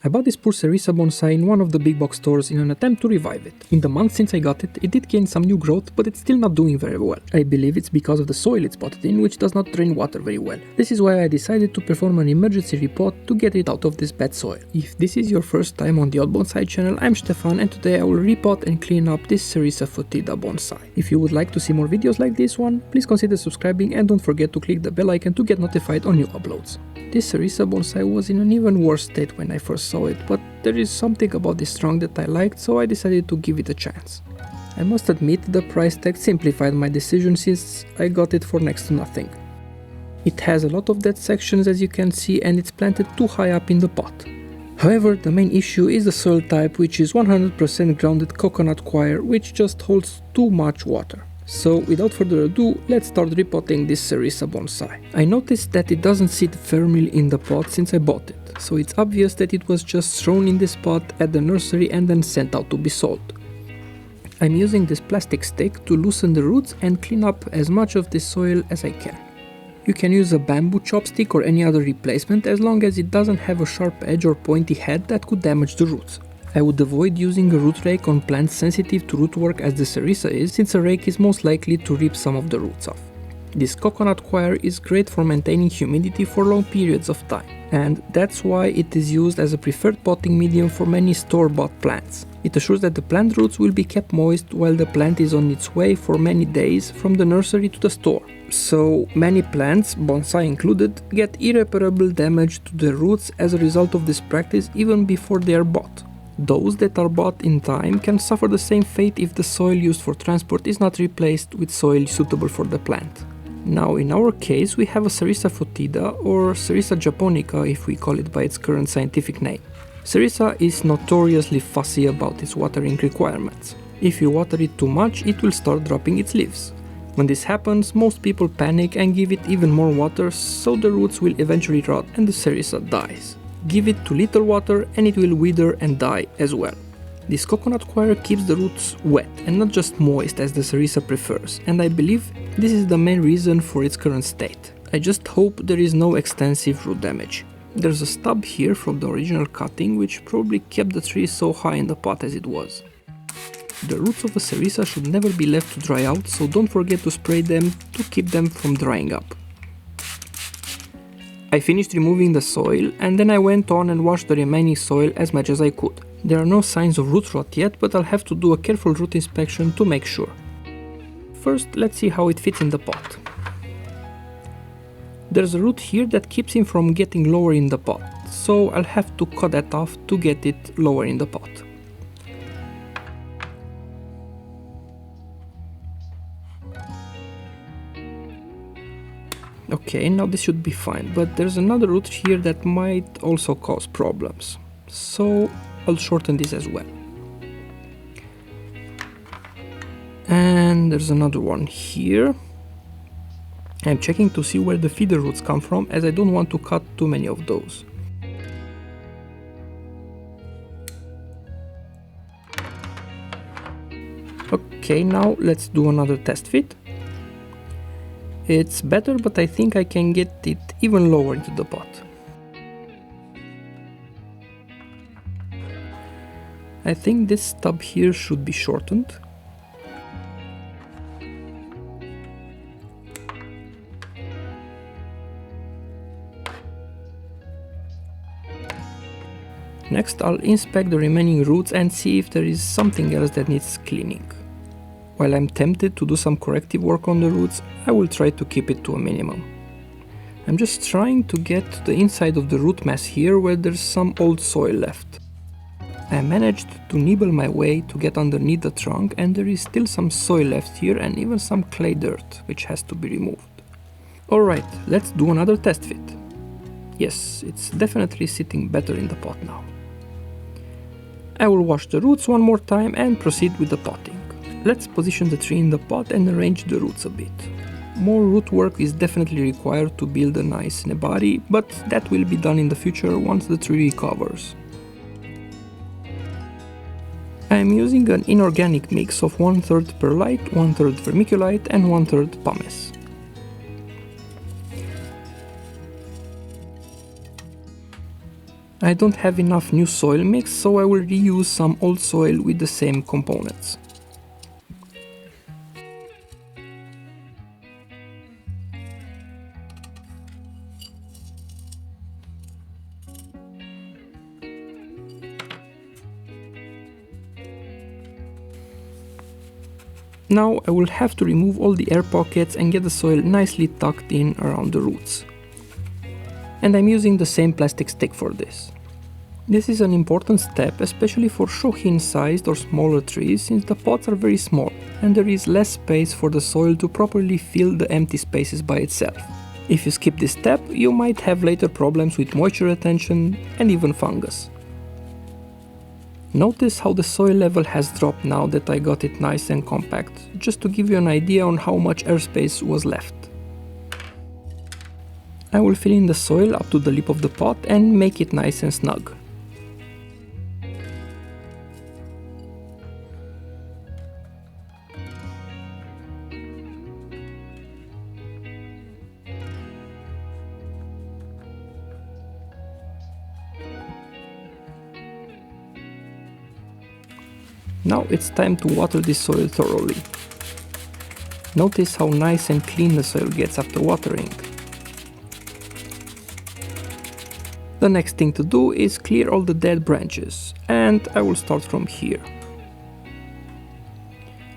I bought this poor Serisa bonsai in one of the big box stores in an attempt to revive it. In the month since I got it, it did gain some new growth, but it's still not doing very well. I believe it's because of the soil it's potted in, which does not drain water very well. This is why I decided to perform an emergency repot to get it out of this bad soil. If this is your first time on the Odd Bonsai channel, I'm Stefan, and today I will repot and clean up this Serisa foetida bonsai. If you would like to see more videos like this one, please consider subscribing and don't forget to click the bell icon to get notified on new uploads. This Serisa bonsai was in an even worse state when I first saw it, but there is something about this trunk that I liked, so I decided to give it a chance. I must admit the price tag simplified my decision since I got it for next to nothing. It has a lot of dead sections as you can see, and it's planted too high up in the pot. However, the main issue is the soil type, which is 100% grounded coconut coir, which just holds too much water. So without further ado, let's start repotting this Serisa bonsai. I noticed that it doesn't sit firmly in the pot since I bought it, so it's obvious that it was just thrown in this pot at the nursery and then sent out to be sold. I'm using this plastic stick to loosen the roots and clean up as much of this soil as I can. You can use a bamboo chopstick or any other replacement as long as it doesn't have a sharp edge or pointy head that could damage the roots. I would avoid using a root rake on plants sensitive to root work as the Serisa is, since a rake is most likely to rip some of the roots off. This coconut coir is great for maintaining humidity for long periods of time, and that's why it is used as a preferred potting medium for many store-bought plants. It assures that the plant roots will be kept moist while the plant is on its way for many days from the nursery to the store. So many plants, bonsai included, get irreparable damage to their roots as a result of this practice even before they are bought. Those that are bought in time can suffer the same fate if the soil used for transport is not replaced with soil suitable for the plant. Now in our case we have a Serisa foetida, or Serisa japonica if we call it by its current scientific name. Serisa is notoriously fussy about its watering requirements. If you water it too much, it will start dropping its leaves. When this happens, most people panic and give it even more water, so the roots will eventually rot and the Serisa dies. Give it too little water and it will wither and die as well. This coconut coir keeps the roots wet and not just moist as the Serisa prefers, and I believe this is the main reason for its current state. I just hope there is no extensive root damage. There's a stub here from the original cutting which probably kept the tree so high in the pot as it was. The roots of a Serisa should never be left to dry out, so don't forget to spray them to keep them from drying up. I finished removing the soil and then I went on and washed the remaining soil as much as I could. There are no signs of root rot yet, but I'll have to do a careful root inspection to make sure. First, let's see how it fits in the pot. There's a root here that keeps him from getting lower in the pot, so I'll have to cut that off to get it lower in the pot. Okay, now this should be fine, but there's another root here that might also cause problems, so I'll shorten this as well. And there's another one here. I'm checking to see where the feeder roots come from, as I don't want to cut too many of those. Okay, now let's do another test fit. It's better, but I think I can get it even lower into the pot. I think this stub here should be shortened. Next, I'll inspect the remaining roots and see if there is something else that needs cleaning. While I'm tempted to do some corrective work on the roots, I will try to keep it to a minimum. I'm just trying to get to the inside of the root mass here where there's some old soil left. I managed to nibble my way to get underneath the trunk, and there is still some soil left here and even some clay dirt, which has to be removed. Alright, let's do another test fit. Yes, it's definitely sitting better in the pot now. I will wash the roots one more time and proceed with the potting. Let's position the tree in the pot and arrange the roots a bit. More root work is definitely required to build a nice nebari, but that will be done in the future once the tree recovers. I am using an inorganic mix of 1/3 perlite, 1/3 vermiculite and 1/3 pumice. I don't have enough new soil mix, so I will reuse some old soil with the same components. Now I will have to remove all the air pockets and get the soil nicely tucked in around the roots. And I'm using the same plastic stick for this. This is an important step, especially for shohin sized or smaller trees, since the pots are very small and there is less space for the soil to properly fill the empty spaces by itself. If you skip this step, you might have later problems with moisture retention and even fungus. Notice how the soil level has dropped now that I got it nice and compact, just to give you an idea on how much airspace was left. I will fill in the soil up to the lip of the pot and make it nice and snug. Now it's time to water this soil thoroughly. Notice how nice and clean the soil gets after watering. The next thing to do is clear all the dead branches, and I will start from here.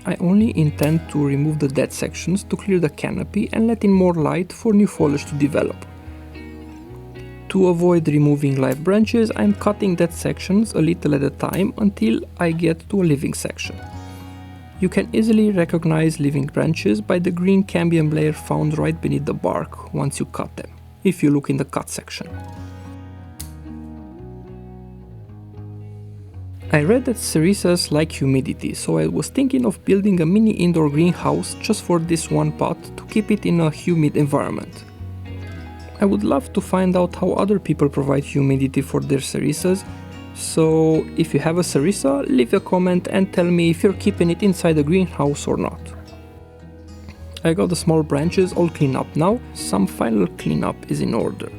I only intend to remove the dead sections to clear the canopy and let in more light for new foliage to develop. To avoid removing live branches, I'm cutting dead sections a little at a time until I get to a living section. You can easily recognize living branches by the green cambium layer found right beneath the bark once you cut them, if you look in the cut section. I read that cerisas like humidity, so I was thinking of building a mini indoor greenhouse just for this one pot to keep it in a humid environment. I would love to find out how other people provide humidity for their cerisas, so if you have a cerisa, leave a comment and tell me if you're keeping it inside the greenhouse or not. I got the small branches all cleaned up now, some final cleanup is in order.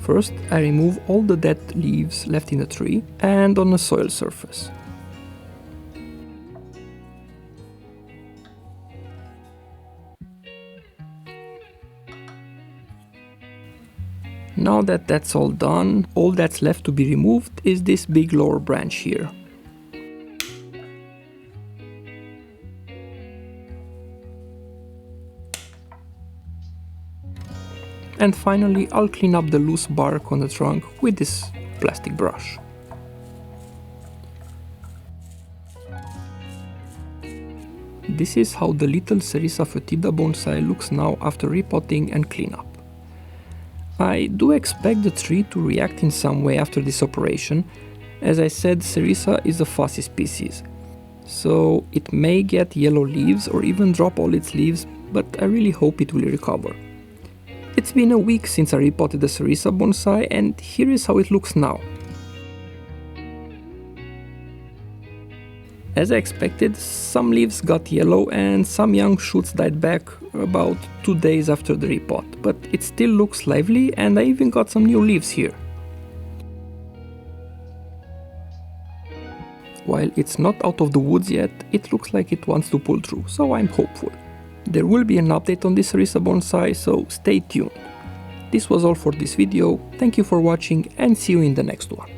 First, I remove all the dead leaves left in the tree and on the soil surface. Now that that's all done, all that's left to be removed is this big lower branch here. And finally, I'll clean up the loose bark on the trunk with this plastic brush. This is how the little Cerisa foetida bonsai looks now after repotting and cleanup. I do expect the tree to react in some way after this operation. As I said, Cerisa is a fussy species, so it may get yellow leaves or even drop all its leaves, but I really hope it will recover. It's been a week since I repotted the Cerisa bonsai, and here is how it looks now. As I expected, some leaves got yellow and some young shoots died back about 2 days after the repot, but it still looks lively and I even got some new leaves here. While it's not out of the woods yet, it looks like it wants to pull through, so I'm hopeful. There will be an update on this Cerisa bonsai, so stay tuned. This was all for this video, thank you for watching and see you in the next one.